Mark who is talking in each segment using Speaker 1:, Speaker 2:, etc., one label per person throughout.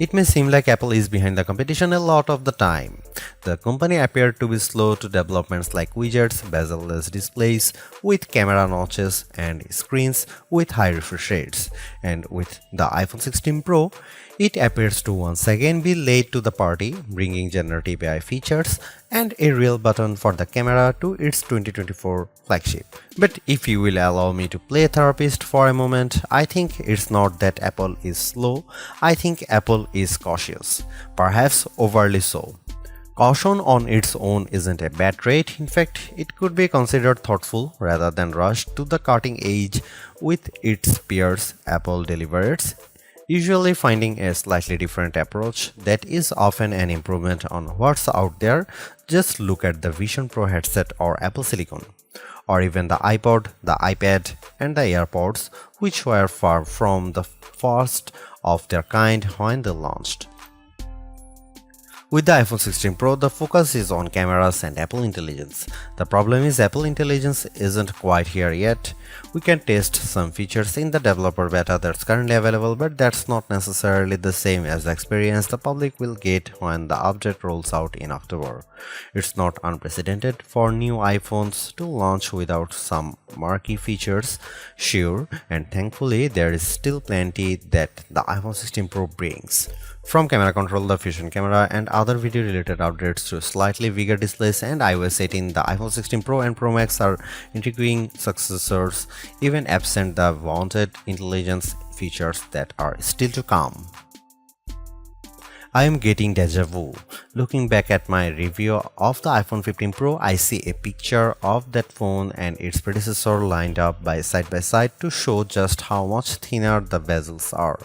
Speaker 1: It may seem like Apple is behind the competition a lot of the time. The company appeared to be slow to developments like widgets, bezel-less displays with camera notches and screens with high refresh rates. And with the iPhone 16 Pro, it appears to once again be late to the party, bringing generative AI features and a real button for the camera to its 2024 flagship. But if you will allow me to play therapist for a moment, I think it's not that Apple is slow, I think Apple is cautious, perhaps overly so. Caution on its own isn't a bad trait, in fact, it could be considered thoughtful rather than rushed to the cutting edge with its peers. Apple delivers, usually finding a slightly different approach that is often an improvement on what's out there. Just look at the Vision Pro headset or Apple Silicon, or even the iPod, the iPad, and the AirPods, which were far from the first of their kind when they launched. With the iPhone 16 Pro, the focus is on cameras and Apple Intelligence. The problem is Apple Intelligence isn't quite here yet. We can test some features in the developer beta that's currently available, but that's not necessarily the same as the experience the public will get when the update rolls out in October. It's not unprecedented for new iPhones to launch without some marquee features, sure, and thankfully there is still plenty that the iPhone 16 Pro brings. From camera control, the Fusion camera, and other video related updates to slightly bigger displays and iOS 18, the iPhone 16 Pro and Pro Max are intriguing successors, even absent the wanted intelligence features that are still to come. I am getting deja vu. Looking back at my review of the iPhone 15 Pro, I see a picture of that phone and its predecessor lined up by side to show just how much thinner the bezels are.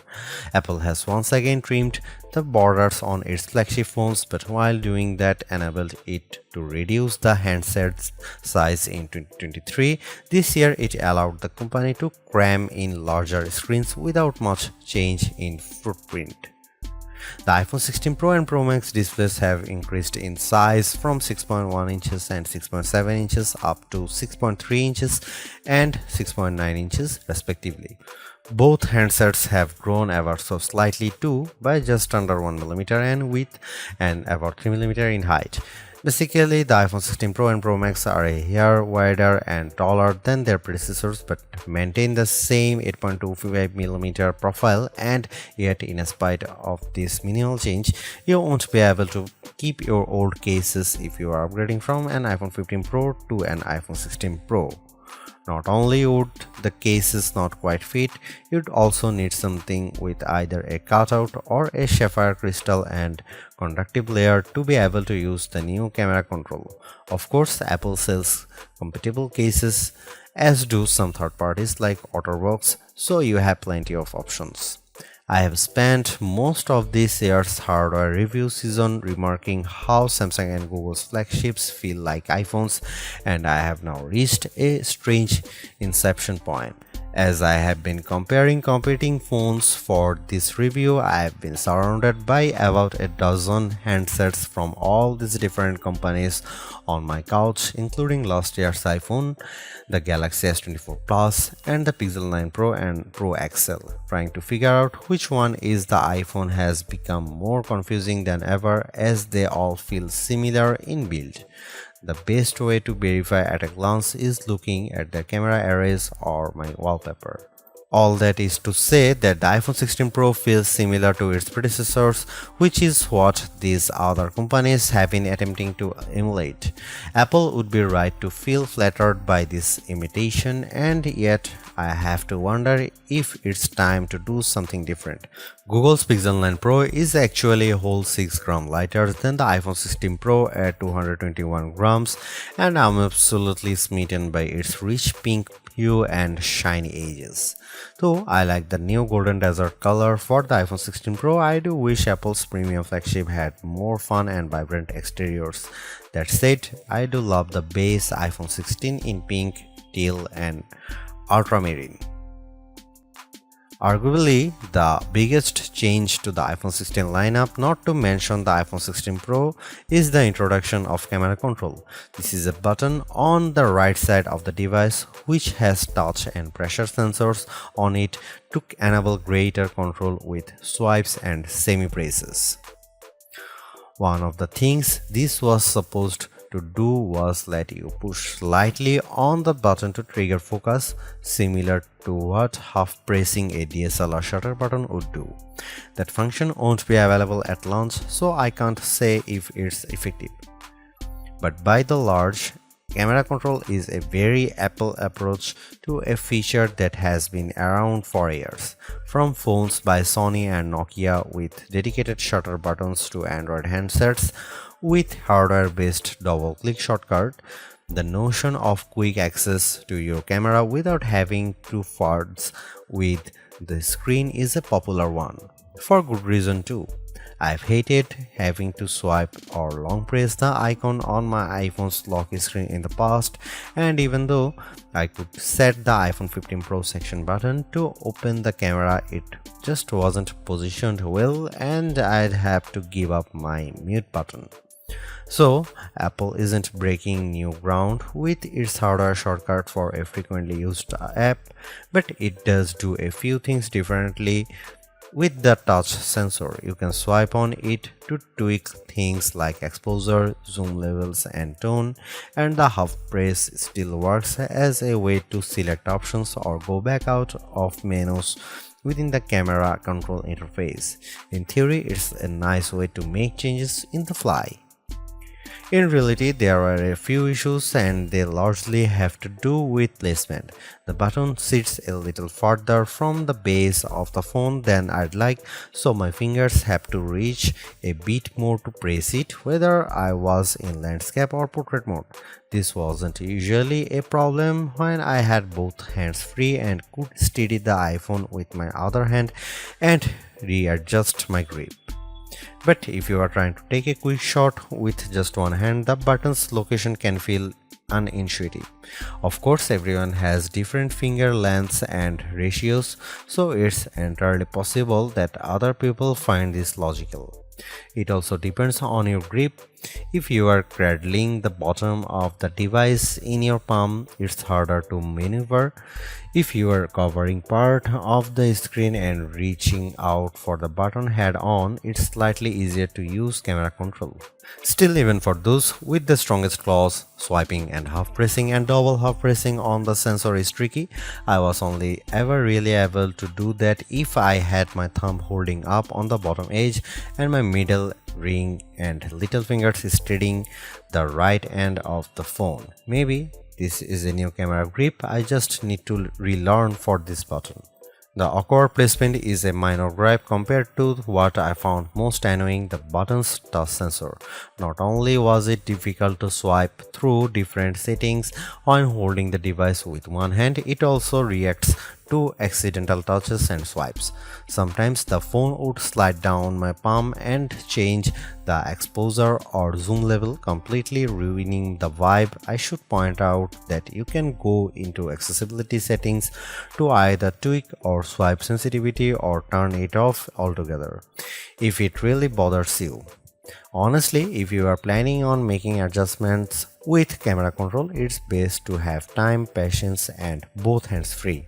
Speaker 1: Apple has once again trimmed the borders on its flagship phones, but while doing that enabled it to reduce the handset size in 2023. This year it allowed the company to cram in larger screens without much change in footprint. The iPhone 16 Pro and Pro Max displays have increased in size from 6.1 inches and 6.7 inches up to 6.3 inches and 6.9 inches respectively. Both handsets have grown ever so slightly too, by just under 1mm in width and about 3mm in height. Basically, the iPhone 16 Pro and Pro Max are a hair wider and taller than their predecessors but maintain the same 8.25mm profile, and yet in spite of this minimal change, you won't be able to keep your old cases if you are upgrading from an iPhone 15 Pro to an iPhone 16 Pro. Not only would the cases not quite fit, you'd also need something with either a cutout or a sapphire crystal and conductive layer to be able to use the new camera control. Of course, Apple sells compatible cases, as do some third parties like OtterBox, so you have plenty of options. I have spent most of this year's hardware review season remarking how Samsung and Google's flagships feel like iPhones, and I have now reached a strange inception point. As I have been comparing competing phones for this review, I have been surrounded by about a dozen handsets from all these different companies on my couch, including last year's iPhone, the Galaxy S24 Plus, and the Pixel 9 Pro and Pro XL. Trying to figure out which one is the iPhone has become more confusing than ever, as they all feel similar in build. The best way to verify at a glance is looking at the camera arrays or my wallpaper. All that is to say that the iPhone 16 Pro feels similar to its predecessors, which is what these other companies have been attempting to emulate. Apple would be right to feel flattered by this imitation, and yet I have to wonder if it's time to do something different. Google's Pixel 9 Pro is actually a whole 6 grams lighter than the iPhone 16 Pro at 221 grams, and I'm absolutely smitten by its rich pink hue and shiny edges. Though I like the new golden desert color for the iPhone 16 Pro, I do wish Apple's premium flagship had more fun and vibrant exteriors. That said, I do love the base iPhone 16 in pink, teal, and ultramarine. Arguably, the biggest change to the iPhone 16 lineup, not to mention the iPhone 16 Pro, is the introduction of camera control. This is a button on the right side of the device which has touch and pressure sensors on it to enable greater control with swipes and semi-presses. One of the things this was supposed to do was let you push slightly on the button to trigger focus, similar to what half pressing a DSLR shutter button would do. That function won't be available at launch, so I can't say if it's effective. But by the large, camera control is a very Apple approach to a feature that has been around for years. From phones by Sony and Nokia with dedicated shutter buttons to Android handsets with hardware-based double-click shortcut, the notion of quick access to your camera without having to fudge with the screen is a popular one. For good reason too. I've hated having to swipe or long press the icon on my iPhone's lock screen in the past, and even though I could set the iPhone 15 Pro section button to open the camera, it just wasn't positioned well and I'd have to give up my mute button. So, Apple isn't breaking new ground with its hardware shortcut for a frequently used app, but it does do a few things differently. With the touch sensor, you can swipe on it to tweak things like exposure, zoom levels and tone, and the half press still works as a way to select options or go back out of menus within the camera control interface. In theory, it's a nice way to make changes in the fly. In reality, there are a few issues and they largely have to do with placement. The button sits a little further from the base of the phone than I'd like, so my fingers have to reach a bit more to press it, whether I was in landscape or portrait mode. This wasn't usually a problem when I had both hands free and could steady the iPhone with my other hand and readjust my grip. But if you are trying to take a quick shot with just one hand, the button's location can feel unintuitive. Of course, everyone has different finger lengths and ratios, so it's entirely possible that other people find this logical. It also depends on your grip. If you are cradling the bottom of the device in your palm, it's harder to maneuver. If you are covering part of the screen and reaching out for the button head on, it's slightly easier to use camera control. Still, even for those with the strongest claws, swiping and half pressing and double half pressing on the sensor is tricky. I was only ever really able to do that if I had my thumb holding up on the bottom edge and my middle ring and little fingers steadying the right end of the phone. Maybe this is a new camera grip I just need to relearn for this button. The awkward placement is a minor gripe compared to what I found most annoying, the button's touch sensor. Not only was it difficult to swipe through different settings when holding the device with one hand, it also reacts to accidental touches and swipes. Sometimes the phone would slide down my palm and change the exposure or zoom level, completely ruining the vibe. I should point out that you can go into accessibility settings to either tweak or swipe sensitivity or turn it off altogether if it really bothers you. Honestly, if you are planning on making adjustments with camera control, it's best to have time, patience, and both hands free.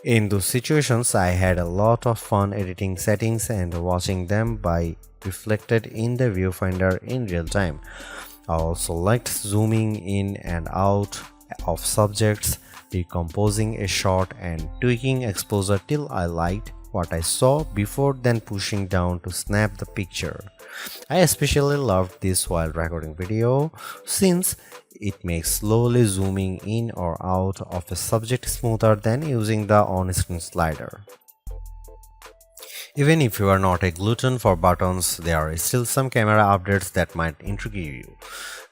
Speaker 1: In those situations, I had a lot of fun editing settings and watching them by reflected in the viewfinder in real time. I also liked zooming in and out of subjects, decomposing a shot and tweaking exposure till I liked what I saw before then pushing down to snap the picture. I especially loved this while recording video since it makes slowly zooming in or out of a subject smoother than using the on-screen slider. Even if you are not a glutton for buttons, there are still some camera updates that might intrigue you.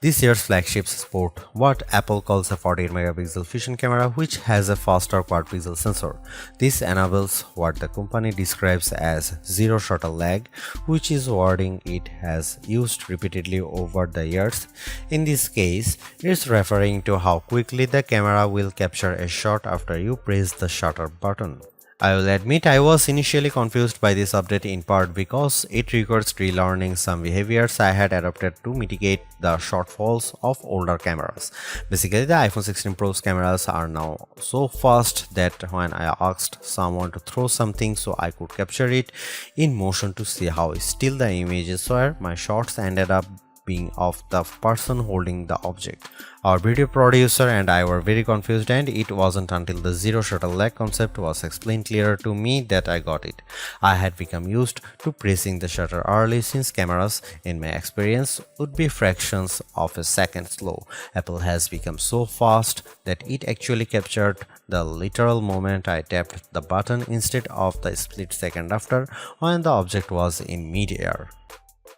Speaker 1: This year's flagships sport what Apple calls a 48-megapixel fusion camera, which has a faster quad-pixel sensor. This enables what the company describes as zero shutter lag, which is wording it has used repeatedly over the years. In this case, it's referring to how quickly the camera will capture a shot after you press the shutter button. I will admit I was initially confused by this update in part because it requires relearning some behaviors I had adopted to mitigate the shortfalls of older cameras. Basically, the iPhone 16 Pro's cameras are now so fast that when I asked someone to throw something so I could capture it in motion to see how still the images were, my shots ended up being of the person holding the object. Our video producer and I were very confused, and it wasn't until the zero shutter lag concept was explained clearer to me that I got it. I had become used to pressing the shutter early since cameras, in my experience, would be fractions of a second slow. Apple has become so fast that it actually captured the literal moment I tapped the button instead of the split second after when the object was in mid-air.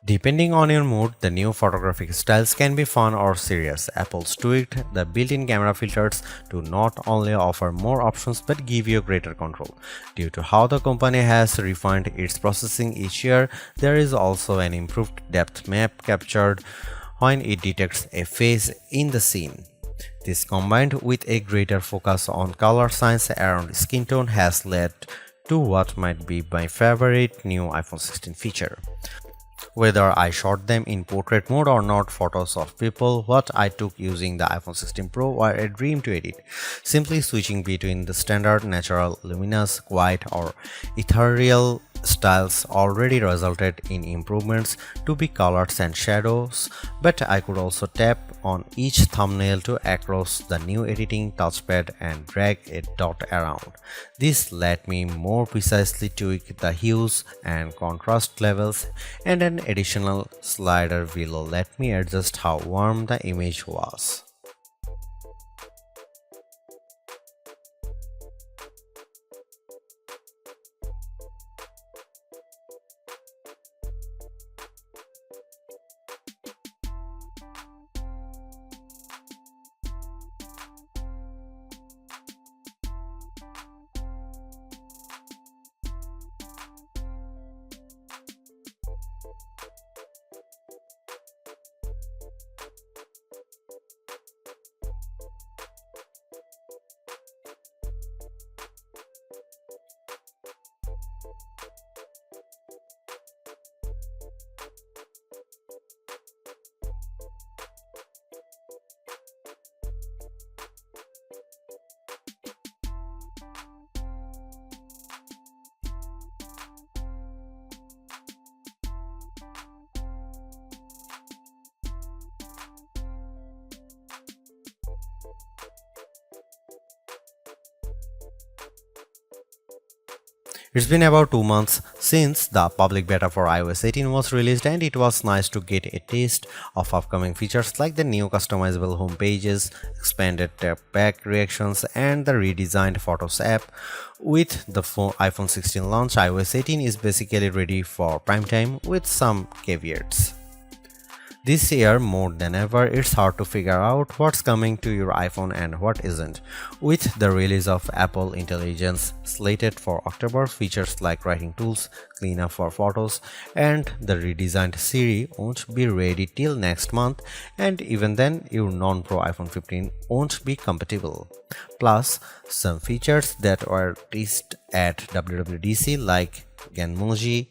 Speaker 1: Depending on your mood, the new photographic styles can be fun or serious. Apple's tweaked the built-in camera filters to not only offer more options but give you greater control. Due to how the company has refined its processing each year, there is also an improved depth map captured when it detects a face in the scene. This, combined with a greater focus on color science around skin tone, has led to what might be my favorite new iPhone 16 feature. Whether I shot them in portrait mode or not, photos of people what I took using the iPhone 16 Pro were a dream to edit. Simply switching between the standard, natural, luminous, quiet or ethereal styles already resulted in improvements to be colors and shadows, but I could also tap on each thumbnail to across the new editing touchpad and drag a dot around. This let me more precisely tweak the hues and contrast levels, and an additional slider will let me adjust how warm the image was. It's been about 2 months since the public beta for iOS 18 was released, and it was nice to get a taste of upcoming features like the new customizable home pages, expanded tap back reactions, and the redesigned Photos app. With the iPhone 16 launch, iOS 18 is basically ready for prime time with some caveats. This year, more than ever, it's hard to figure out what's coming to your iPhone and what isn't. With the release of Apple Intelligence slated for October, features like writing tools, cleanup for photos, and the redesigned Siri won't be ready till next month, and even then, your non-Pro iPhone 15 won't be compatible. Plus, some features that were teased at WWDC like Genmoji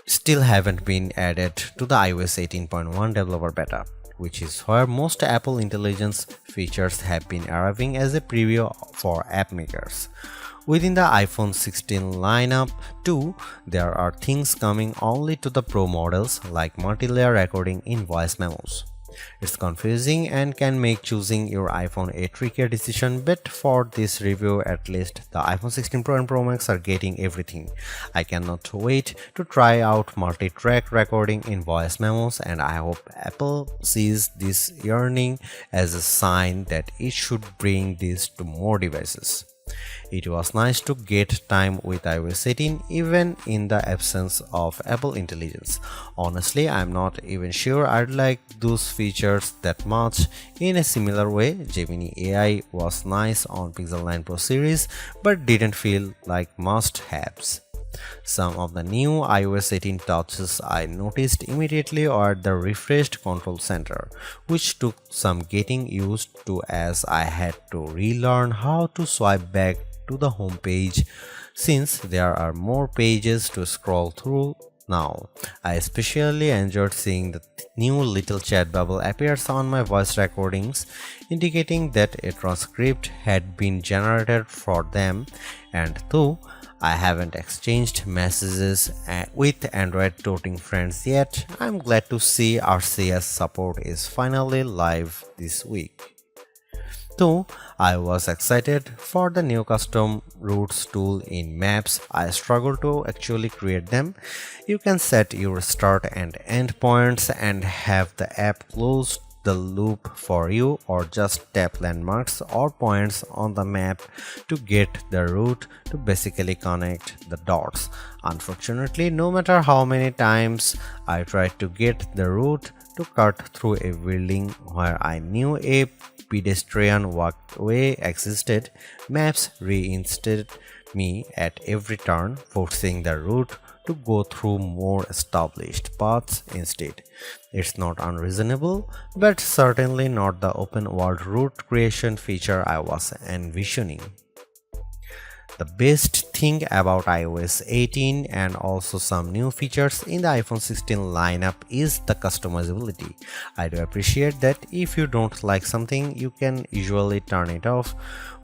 Speaker 1: still haven't been added to the iOS 18.1 developer beta, which is where most Apple Intelligence features have been arriving as a preview for app makers. Within the iPhone 16 lineup too, there are things coming only to the Pro models like multi-layer recording in voice memos. It's confusing and can make choosing your iPhone a trickier decision, but for this review at least, the iPhone 16 Pro and Pro Max are getting everything. I cannot wait to try out multi-track recording in voice memos, and I hope Apple sees this yearning as a sign that it should bring this to more devices. It was nice to get time with iOS 18 even in the absence of Apple Intelligence. Honestly, I'm not even sure I'd like those features that much. In a similar way, Gemini AI was nice on Pixel 9 Pro series but didn't feel like must-haves. Some of the new iOS 18 touches I noticed immediately are the refreshed control center, which took some getting used to as I had to relearn how to swipe back to the home page since there are more pages to scroll through now. I especially enjoyed seeing the new little chat bubble appears on my voice recordings, indicating that a transcript had been generated for them, and though I haven't exchanged messages with Android toting friends yet, I'm glad to see RCS support is finally live this week. Though I was excited for the new custom routes tool in Maps, I struggle to actually create them. You can set your start and end points and have the app close the loop for you, or just tap landmarks or points on the map to get the route to basically connect the dots. Unfortunately, no matter how many times I tried to get the route to cut through a building where I knew a pedestrian walkway existed, Maps reinstated me at every turn, forcing the route to go through more established paths instead. It's not unreasonable, but certainly not the open world route creation feature I was envisioning. The best thing about iOS 18 and also some new features in the iPhone 16 lineup is the customizability. I do appreciate that if you don't like something, you can usually turn it off.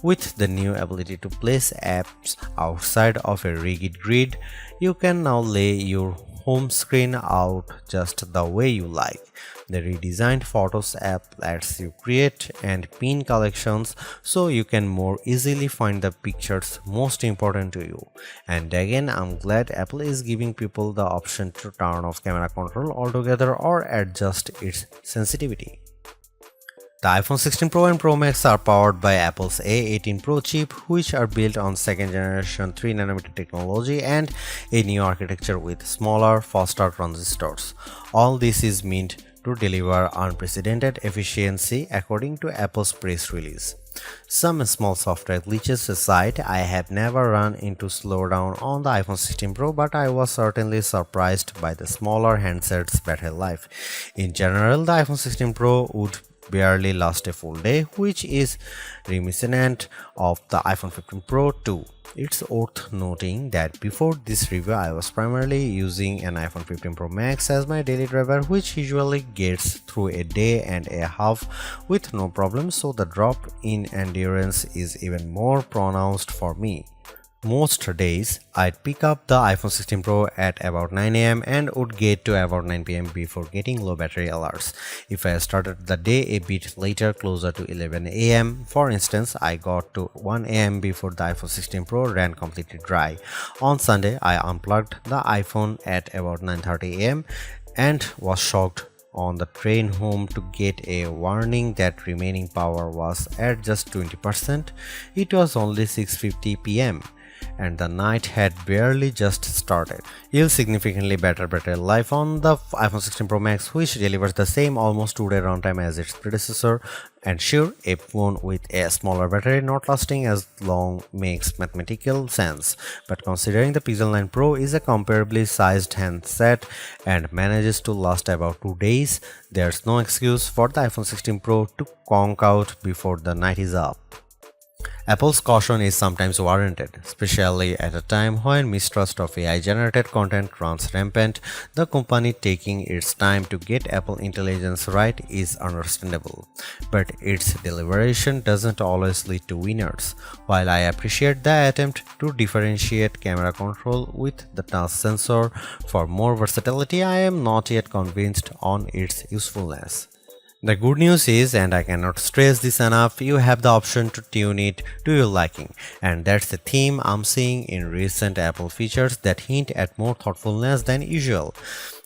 Speaker 1: With the new ability to place apps outside of a rigid grid, you can now lay your home screen out just the way you like. The redesigned Photos app lets you create and pin collections so you can more easily find the pictures most important to you. And again, I'm glad Apple is giving people the option to turn off camera control altogether or adjust its sensitivity. The iPhone 16 Pro and Pro Max are powered by Apple's A18 Pro chip, which are built on second generation 3nm technology and a new architecture with smaller, faster transistors. All this is meant to deliver unprecedented efficiency according to Apple's press release. Some small software glitches aside, I have never run into slowdown on the iPhone 16 Pro, but I was certainly surprised by the smaller handset's battery life. In general, the iPhone 16 Pro would barely last a full day, which is reminiscent of the iPhone 15 Pro too. It's worth noting that before this review, I was primarily using an iPhone 15 Pro Max as my daily driver, which usually gets through a day and a half with no problem, so the drop in endurance is even more pronounced for me. Most days, I'd pick up the iPhone 16 Pro at about 9 am and would get to about 9 pm before getting low battery alerts. If I started the day a bit later, closer to 11 am, for instance, I got to 1 am before the iPhone 16 Pro ran completely dry. On Sunday, I unplugged the iPhone at about 9:30 am and was shocked on the train home to get a warning that remaining power was at just 20%. It was only 6:50 pm. And the night had barely just started. You'll significantly better battery life on the iPhone 16 Pro Max, which delivers the same almost 2-day runtime as its predecessor. And sure, a phone with a smaller battery not lasting as long makes mathematical sense. But considering the Pixel 9 Pro is a comparably sized handset and manages to last about 2 days, there's no excuse for the iPhone 16 Pro to conk out before the night is up. Apple's caution is sometimes warranted, especially at a time when mistrust of AI-generated content runs rampant. The company taking its time to get Apple Intelligence right is understandable, but its deliberation doesn't always lead to winners. While I appreciate the attempt to differentiate camera control with the touch sensor for more versatility, I am not yet convinced on its usefulness. The good news is, and I cannot stress this enough, you have the option to tune it to your liking, and that's the theme I'm seeing in recent Apple features that hint at more thoughtfulness than usual.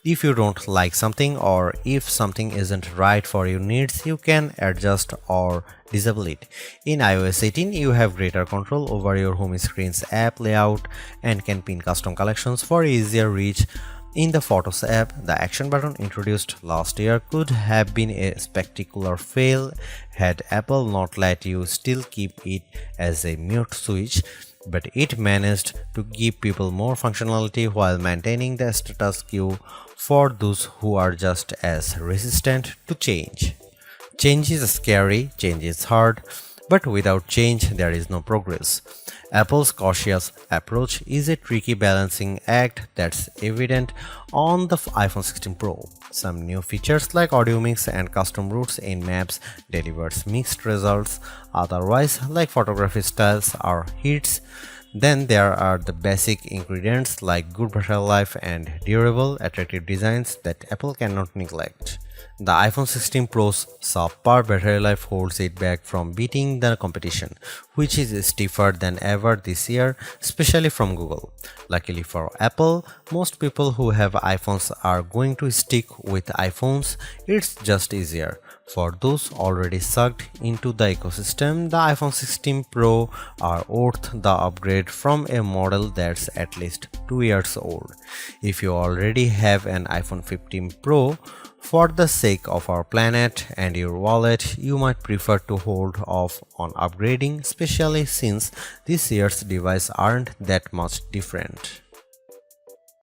Speaker 1: If you don't like something or if something isn't right for your needs, you can adjust or disable it. In iOS 18, you have greater control over your home screen's app layout and can pin custom collections for easier reach. In the Photos app, the action button introduced last year could have been a spectacular fail had Apple not let you still keep it as a mute switch, but it managed to give people more functionality while maintaining the status quo for those who are just as resistant to change. Change is scary, change is hard, But without change, there is no progress. Apple's cautious approach is a tricky balancing act that's evident on the iPhone 16 Pro. Some new features like audio mix and custom routes in maps delivers mixed results, otherwise like photography styles are hits. Then there are the basic ingredients like good battery life and durable, attractive designs that Apple cannot neglect. The iPhone 16 Pro's subpar battery life holds it back from beating the competition, which is stiffer than ever this year, especially from Google. Luckily for Apple, most people who have iPhones are going to stick with iPhones. It's just easier. For those already sucked into the ecosystem, the iPhone 16 Pro are worth the upgrade from a model that's at least 2 years old. If you already have an iPhone 15 Pro, for the sake of our planet and your wallet, you might prefer to hold off on upgrading, especially since this year's devices aren't that much different.